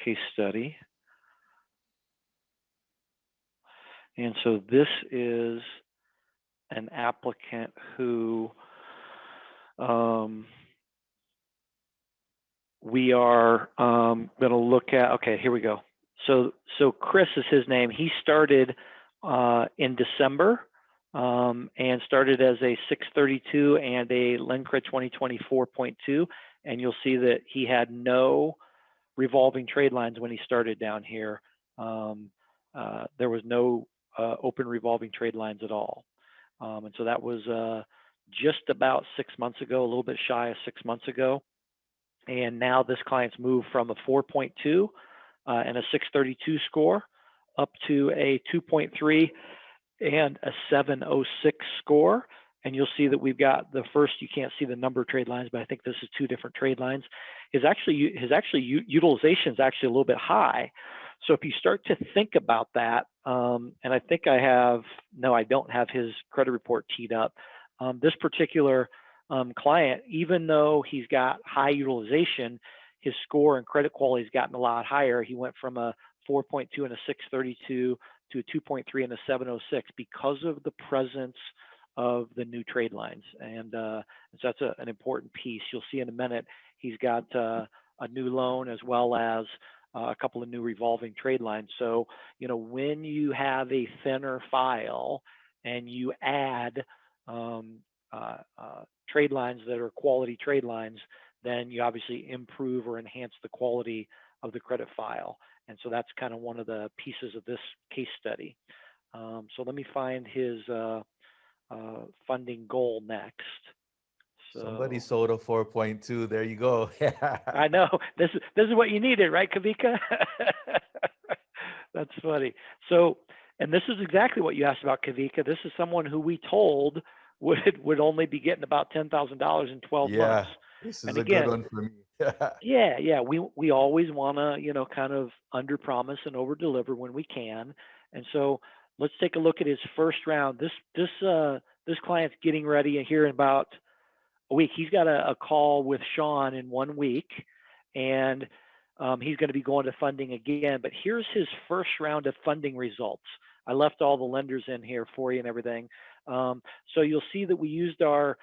case study. And so this is an applicant who we are going to look at. Okay, here we go. So Chris is his name. He started in December and started as a 632 and a LenCred 2024.2. And you'll see that he had no revolving trade lines when he started down here. There was no open revolving trade lines at all. And so that was just about 6 months ago, a little bit shy of 6 months ago. And now this client's moved from a 4.2 and a 632 score up to a 2.3 and a 706 score. And you'll see that we've got the first, you can't see the number of trade lines, but I think this is 2 different trade lines. His utilization is actually a little bit high. So if you start to think about that, and I think I don't have his credit report teed up. This particular client, even though he's got high utilization, his score and credit quality has gotten a lot higher. He went from a 4.2 and a 632 to a 2.3 and a 706 because of the presence of the new trade lines. And so that's an important piece. You'll see in a minute, he's got a new loan as well as a couple of new revolving trade lines. So, when you have a thinner file and you add trade lines that are quality trade lines, then you obviously improve or enhance the quality of the credit file. And so that's kind of one of the pieces of this case study. So let me find his funding goal next. So, somebody sold a 4.2. There you go. I know this is what you needed, right, Kavika? That's funny. So, and this is exactly what you asked about, Kavika. This is someone who we told would only be getting about $10,000 in 12 months. This is And a again, good one for me. yeah. We always want to, kind of under promise and over deliver when we can. And so let's take a look at his first round. This client's getting ready here in about a week. He's got a call with Sean in 1 week, and he's going to be going to funding again. But here's his first round of funding results. I left all the lenders in here for you and everything. So you'll see that we used our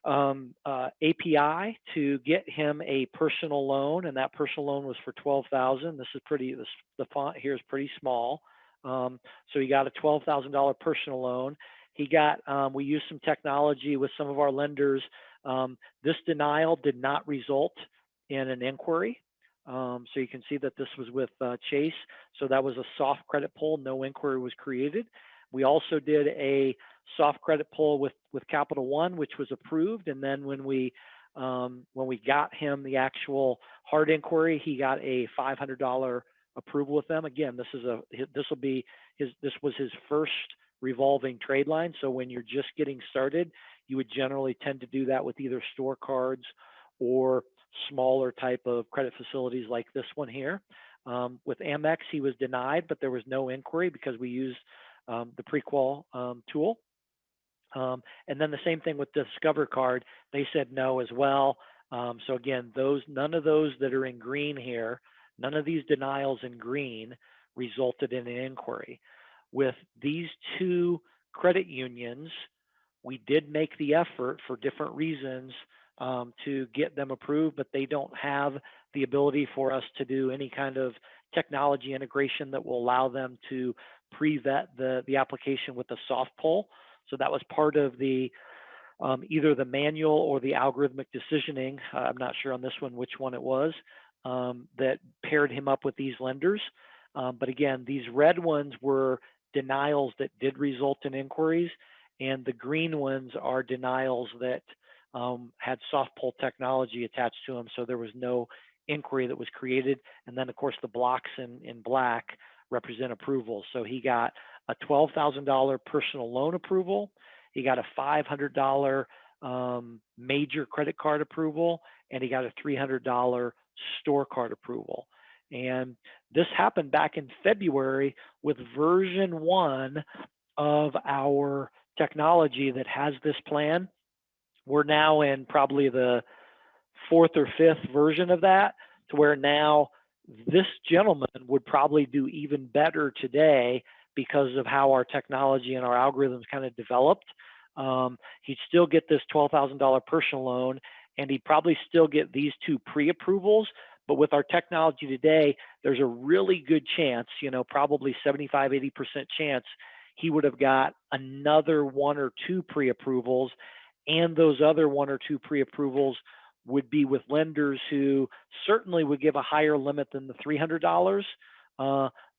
API to get him a personal loan, and that personal loan was for $12,000. This is pretty. The font here is pretty small. So he got a $12,000 personal loan. He got. We used some technology with some of our lenders. This denial did not result in an inquiry. So you can see that this was with Chase. So that was a soft credit pull. No inquiry was created. We also did a soft credit pull with Capital One, which was approved. And then when we got him the actual hard inquiry, he got a $500 approval with them. Again, this was his first revolving trade line. So when you're just getting started, you would generally tend to do that with either store cards or smaller type of credit facilities like this one here. With Amex, he was denied, but there was no inquiry because we used the pre-qual tool. And then the same thing with Discover Card, they said no as well. So again, none of those that are in green here, none of these denials in green resulted in an inquiry. With these 2 credit unions, we did make the effort for different reasons to get them approved, but they don't have the ability for us to do any kind of technology integration that will allow them to pre-vet the application with the soft pull. So that was part of the either the manual or the algorithmic decisioning. I'm not sure on this one which one it was that paired him up with these lenders. But again, these red ones were denials that did result in inquiries, and the green ones are denials that had soft pull technology attached to them. So there was no inquiry that was created. And then of course the blocks in black represent approval. So he got a $12,000 personal loan approval. He got a $500 major credit card approval, and he got a $300 store card approval. And this happened back in February with version 1 of our technology that has this plan. We're now in probably the 4th or 5th version of that, to where now this gentleman would probably do even better today because of how our technology and our algorithms kind of developed. He'd still get this $12,000 personal loan, and he'd probably still get these two pre-approvals. But with our technology today, there's a really good chance, probably 75, 80% chance he would have got another one or two pre-approvals, and those other one or two pre-approvals would be with lenders who certainly would give a higher limit than the $300,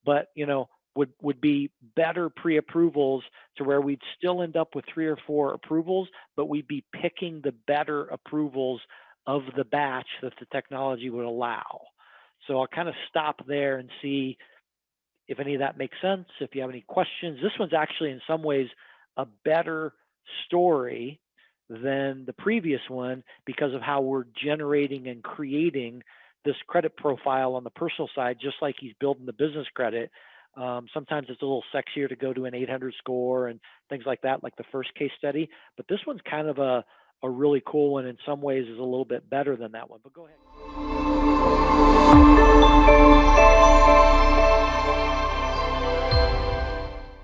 but would be better pre-approvals to where we'd still end up with 3 or 4 approvals, but we'd be picking the better approvals of the batch that the technology would allow. So I'll kind of stop there and see if any of that makes sense. If you have any questions, this one's actually in some ways a better story than the previous one because of how we're generating and creating this credit profile on the personal side, just like he's building the business credit. Sometimes it's a little sexier to go to an 800 score and things like that, like the first case study. But this one's kind of a really cool one. In some ways is a little bit better than that one. But go ahead.